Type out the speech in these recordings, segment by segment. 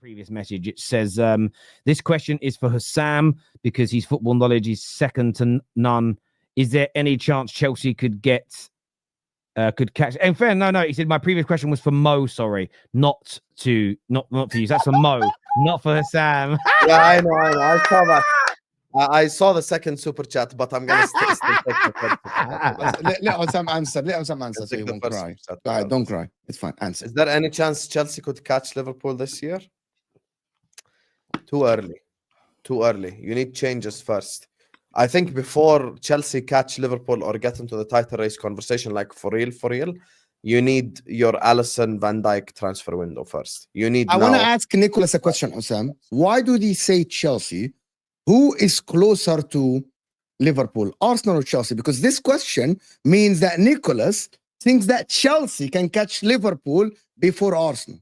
previous message. It says, this question is for Hussam because his football knowledge is second to none. Is there any chance Chelsea could catch? And fair, no. He said my previous question was for Mo. Sorry, not for you. That's for Mo, not for Hussam. Yeah, I know. I saw that. I saw the second super chat, but I'm gonna still take the first super chat. Let Hussam answer. So you won't cry. Right, don't cry. It's fine. Answer. Is there any chance Chelsea could catch Liverpool this year? Too early. You need changes first. I think before Chelsea catch Liverpool or get into the title race conversation, like for real, you need your Alisson Van Dijk transfer window first. I want to ask Nicholas a question, Hussam. Why do they say Chelsea? Who is closer to Liverpool, Arsenal or Chelsea? Because this question means that Nicholas thinks that Chelsea can catch Liverpool before Arsenal.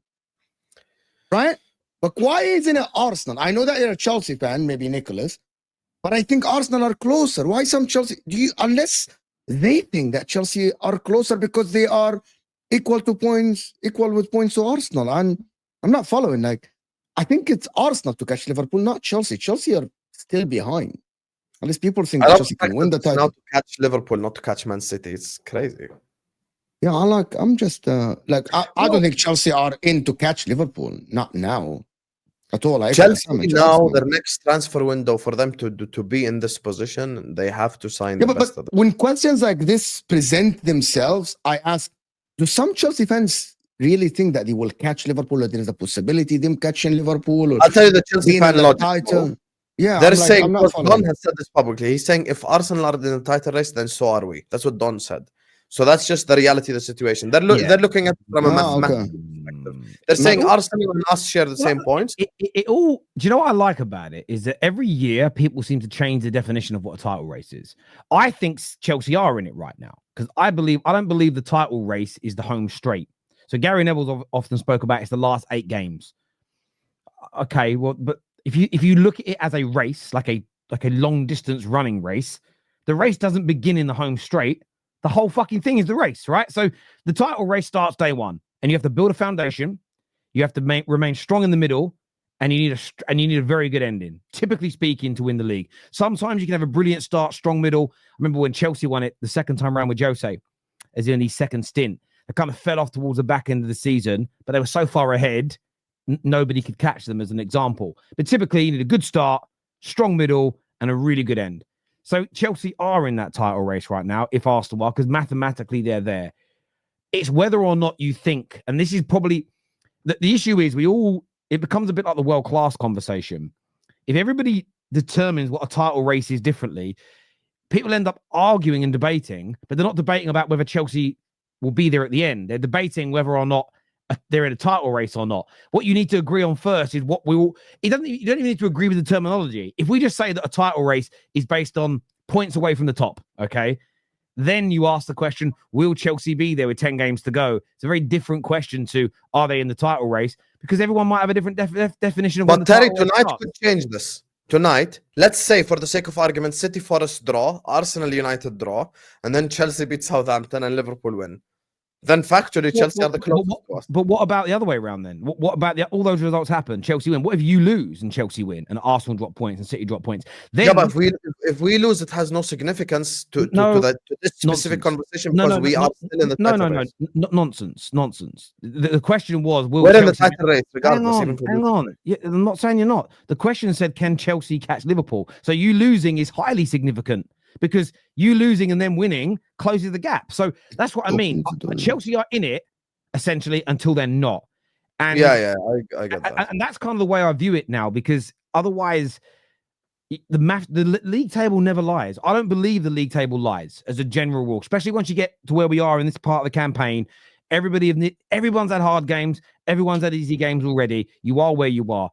Right? But why isn't it Arsenal? I know that you're a Chelsea fan, maybe Nicholas, but I think Arsenal are closer. Why some Chelsea? Unless they think that Chelsea are closer because they are equal with points to Arsenal. And I'm not following. I think it's Arsenal to catch Liverpool, not Chelsea. Chelsea are still behind. Unless people think that Chelsea can win the title. Not to catch Liverpool, not to catch Man City. It's crazy. Yeah, I don't think Chelsea are in to catch Liverpool. Not now. At all. Chelsea now, their next transfer window for them to be in this position, they have to sign the best of them. When questions like this present themselves, I ask, do some Chelsea fans really think that they will catch Liverpool, or there is a possibility of them catching Liverpool? Or I'll tell you the Chelsea fan logic. Yeah, they're saying, Don has said this publicly. He's saying if Arsenal are in the title race, then so are we. That's what Don said. So that's just the reality of the situation. They're looking at it from a mathematical perspective. They're saying Arsenal and us share the same points. Do you know what I like about it? Is that every year people seem to change the definition of what a title race is. I think Chelsea are in it right now because I don't believe the title race is the home straight. So Gary Neville's often spoke about it's the last 8 games. Okay, well, but if you look at it as a race, like a long distance running race, the race doesn't begin in the home straight. The whole fucking thing is the race, right? So the title race starts day one, and you have to build a foundation. You have to remain strong in the middle, and you need a very good ending. Typically speaking, to win the league. Sometimes you can have a brilliant start, strong middle. I remember when Chelsea won it the second time around with Jose, as in his second stint. They kind of fell off towards the back end of the season, but they were so far ahead, nobody could catch them as an example. But typically, you need a good start, strong middle, and a really good end. So Chelsea are in that title race right now, if Arsenal are, because mathematically they're there. It's whether or not you think, and this is probably, the issue is it becomes a bit like the world-class conversation. If everybody determines what a title race is differently, people end up arguing and debating, but they're not debating about whether Chelsea will be there at the end. They're debating whether or not they're in a title race or not. What you need to agree on first is what you don't even need to agree with the terminology. If we just say that a title race is based on points away from the top, okay, then you ask the question, will Chelsea be there with 10 games to go? It's a very different question to, are they in the title race? Because everyone might have a different definition of But Terry, tonight could change this. Tonight, let's say for the sake of argument, City Forest draw, Arsenal United draw, and then Chelsea beat Southampton and Liverpool win. Then factually, Chelsea are the closest. But what about the other way around then? What about all those results happen? Chelsea win. What if you lose and Chelsea win and Arsenal drop points and City drop points? Then, yeah, but if we lose, it has no significance to this specific conversation because we are still in the title race. Nonsense. The question was, we're in the title race regardless. Hang on. Yeah, I'm not saying you're not. The question said, can Chelsea catch Liverpool? So you losing is highly significant. Because you losing and then winning closes the gap. So that's what I mean. Chelsea are in it, essentially, until they're not. And I get that. And that's kind of the way I view it now, because otherwise, the league table never lies. I don't believe the league table lies as a general rule, especially once you get to where we are in this part of the campaign. Everyone's had hard games. Everyone's had easy games already. You are where you are.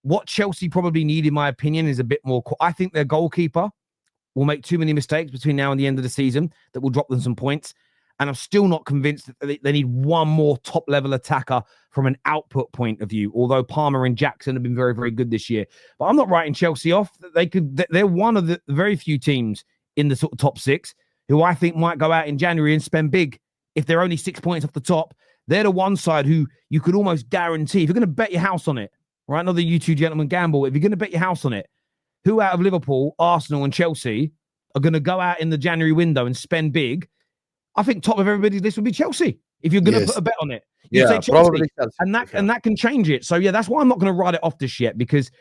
What Chelsea probably need, in my opinion, is a bit more. I think their goalkeeper will make too many mistakes between now and the end of the season that will drop them some points. And I'm still not convinced that they need one more top-level attacker from an output point of view, although Palmer and Jackson have been very, very good this year. But I'm not writing Chelsea off. They're one of the very few teams in the sort of top 6 who I think might go out in January and spend big. If they're only 6 points off the top, they're the one side who you could almost guarantee, if you're going to bet your house on it, right? Not that you two gentlemen gamble. If you're going to bet your house on it, who out of Liverpool, Arsenal, and Chelsea are going to go out in the January window and spend big? I think top of everybody's list would be Chelsea. If you're going to put a bet on it, you say Chelsea, probably Chelsea. and that can change it. So yeah, that's why I'm not going to write it off just yet, because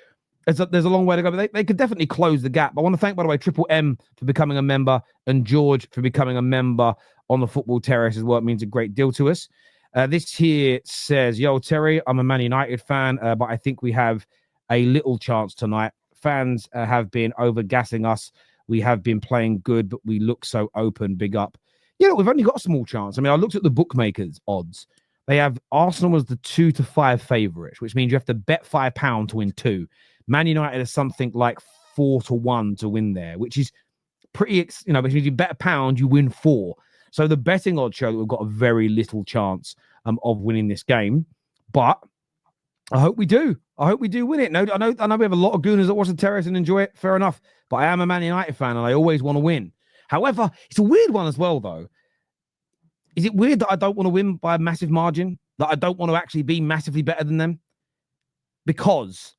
there's a long way to go. But they could definitely close the gap. I want to thank, by the way, Triple M for becoming a member and George for becoming a member on the Football Terrace as well. It means a great deal to us. This here says, yo, Terry, I'm a Man United fan, but I think we have a little chance tonight. Fans have been over-gassing us. We have been playing good, but we look so open. Big up. You know, we've only got a small chance. I mean, I looked at the bookmakers' odds. They have Arsenal as the 2-5 favourites, which means you have to bet £5 to win 2. Man United is something like 4-1 to win there, which is pretty, which means you bet £1, you win 4. So the betting odds show that we've got a very little chance of winning this game. But I hope we do. I hope we do win it. No, I know we have a lot of gooners that watch the Terrace and enjoy it. Fair enough. But I am a Man United fan and I always want to win. However, it's a weird one as well, though. Is it weird that I don't want to win by a massive margin? That I don't want to actually be massively better than them? Because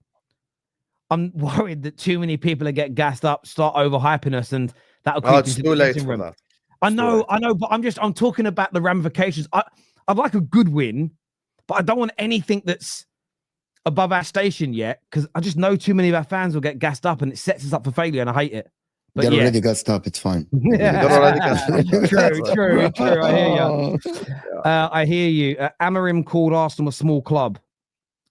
I'm worried that too many people are get gassed up, start overhyping us, and that'll creep it's too late for that. I know, but I'm talking about the ramifications. I'd like a good win, but I don't want anything that's above our station yet, because I just know too many of our fans will get gassed up and it sets us up for failure, and I hate it. But they're already gassed up. It's fine. Yeah. They're already gassed up. True. I hear you. Amorim called Arsenal a small club.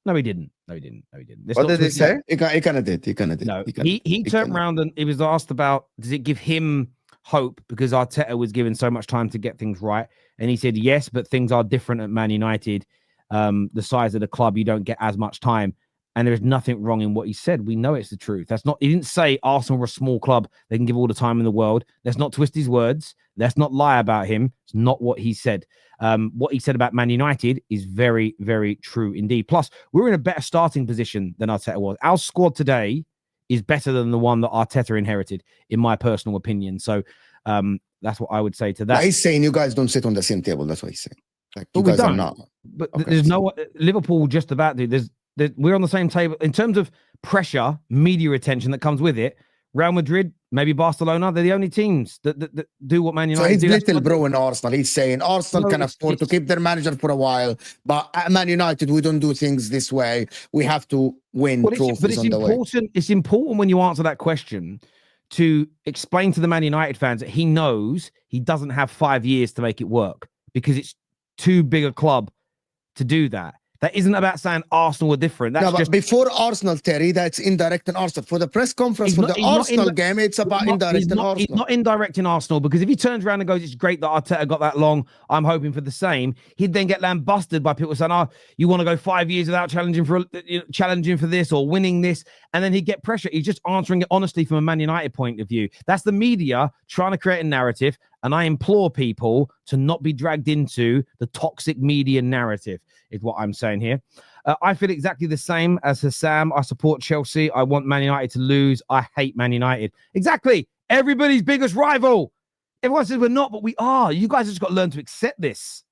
No, he didn't. What did he say? He kind of did. No, he turned around and he was asked about, does it give him hope because Arteta was given so much time to get things right? And he said, yes, but things are different at Man United. The size of the club, you don't get as much time. And there is nothing wrong in what he said. We know it's the truth. He didn't say Arsenal were a small club. They can give all the time in the world. Let's not twist his words. Let's not lie about him. It's not what he said. What he said about Man United is very, very true indeed. Plus, we're in a better starting position than Arteta was. Our squad today is better than the one that Arteta inherited, in my personal opinion. So that's what I would say to that. But he's saying you guys don't sit on the same table. That's what he's saying. Like, but you guys are not. But there's no Liverpool just about to. We're on the same table in terms of pressure, media attention that comes with it. Real Madrid, maybe Barcelona, they're the only teams that do what Man United do. So he's little bro in Arsenal. He's saying Arsenal can afford to keep their manager for a while, but at Man United, we don't do things this way. We have to win trophies on the way. It's important when you answer that question to explain to the Man United fans that he knows he doesn't have 5 years to make it work because it's too big a club to do that. That isn't about saying Arsenal were different. That's just before Arsenal, Terry, that's indirect in Arsenal. For the press conference for the Arsenal game, it's about indirect in Arsenal. He's not indirect in Arsenal because if he turns around and goes, it's great that Arteta got that long, I'm hoping for the same, he'd then get lambasted by people saying, you want to go 5 years without challenging for this or winning this, and then he'd get pressure. He's just answering it honestly from a Man United point of view. That's the media trying to create a narrative, and I implore people to not be dragged into the toxic media narrative, is what I'm saying here. I feel exactly the same as Hassam. I support Chelsea. I want Man United to lose. I hate Man United. Exactly. Everybody's biggest rival. Everyone says we're not, but we are. You guys just got to learn to accept this.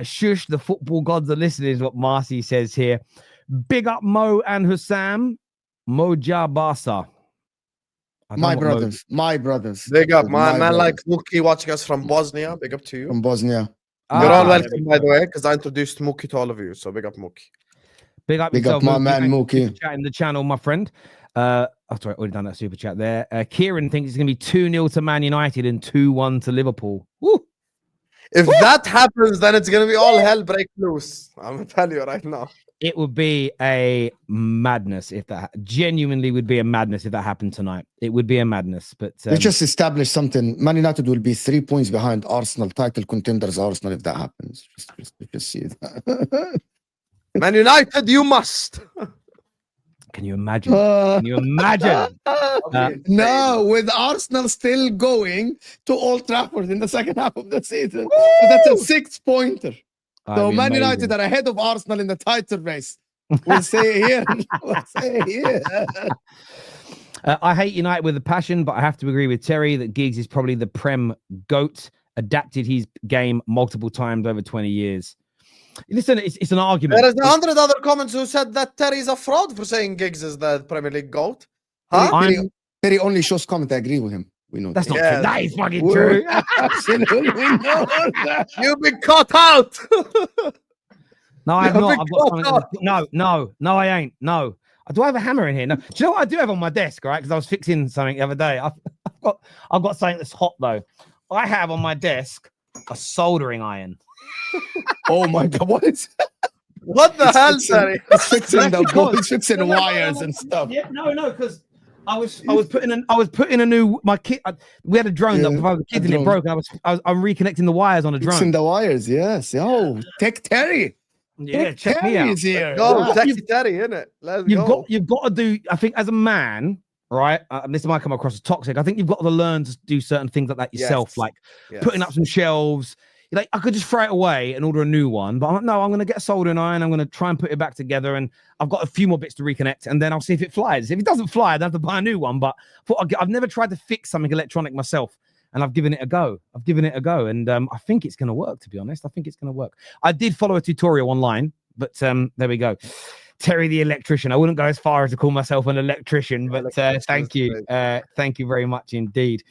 Shush, the football gods are listening, is what Marcy says here. Big up Mo and Hassam. Moja Barca. My brothers. Big up, man like Mookie watching us from Bosnia. Big up to you. From Bosnia. You're all welcome, by the way, because I introduced Mookie to all of you. So big up, Mookie. Big up my man, Mookie. Chat in the channel, my friend. Sorry, already done that super chat there. Kieran thinks it's going to be 2-0 to Man United and 2-1 to Liverpool. Woo! If that happens, then it's going to be all hell break loose. I'm going to tell you right now. It would be a madness if that genuinely would be a madness if that happened tonight. It would be a madness. But they just established something. Man United will be 3 points behind Arsenal, title contenders Arsenal, if that happens. Just see that. Man United, you must. Can you imagine? Can you imagine? No, with Arsenal still going to Old Trafford in the second half of the season. That's a 6-pointer. So Man United are ahead of Arsenal in the title race. We'll say here. I hate United with a passion, but I have to agree with Terry that Giggs is probably the Prem GOAT. Adapted his game multiple times over 20 years. Listen, it's an argument. There is 100 other comments who said that Terry is a fraud for saying Giggs is the Premier League GOAT. Huh? Terry only shows comment. I agree with him. We know That's not Yeah. true. That is fucking true. Absolutely know that. You've been caught out. No, I have You're not. big I've got cock something. No, I ain't. No. Do I have a hammer in here? No. Do you know what I do have on my desk, right? Because I was fixing something the other day. I've got something that's hot though. I have on my desk a soldering iron. Oh my God, what is that? What the hell, Terry? It's fixing the because- it's fixing wires and stuff. Yeah, no, because I was putting a new my kit. We had a drone Yeah, that the kids a in it drone. broke. I'm reconnecting the wires on a Fixing drone. the wires, yes. Oh, Tech Terry. Yeah, Tech check me Terry out. is here. Go, Wow. Taxi Terry, innit? Let's go. You've got to do. I think as a man, right? This might come across as toxic. I think you've got to learn to do certain things like that yourself, Yes. like Yes. putting up some shelves. Like I could just throw it away and order a new one, but I'm like, no, I'm going to get a soldering iron. I'm going to try and put it back together, and I've got a few more bits to reconnect, and then I'll see if it flies. If it doesn't fly, I'd have to buy a new one. But I've never tried to fix something electronic myself, and I've given it a go. And I think it's going to work. To be honest, I think it's going to work. I did follow a tutorial online, but there we go. Terry the electrician. I wouldn't go as far as to call myself an electrician, but thank you. Thank you very much indeed.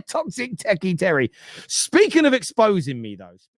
Toxic techie Terry. Speaking of exposing me, though.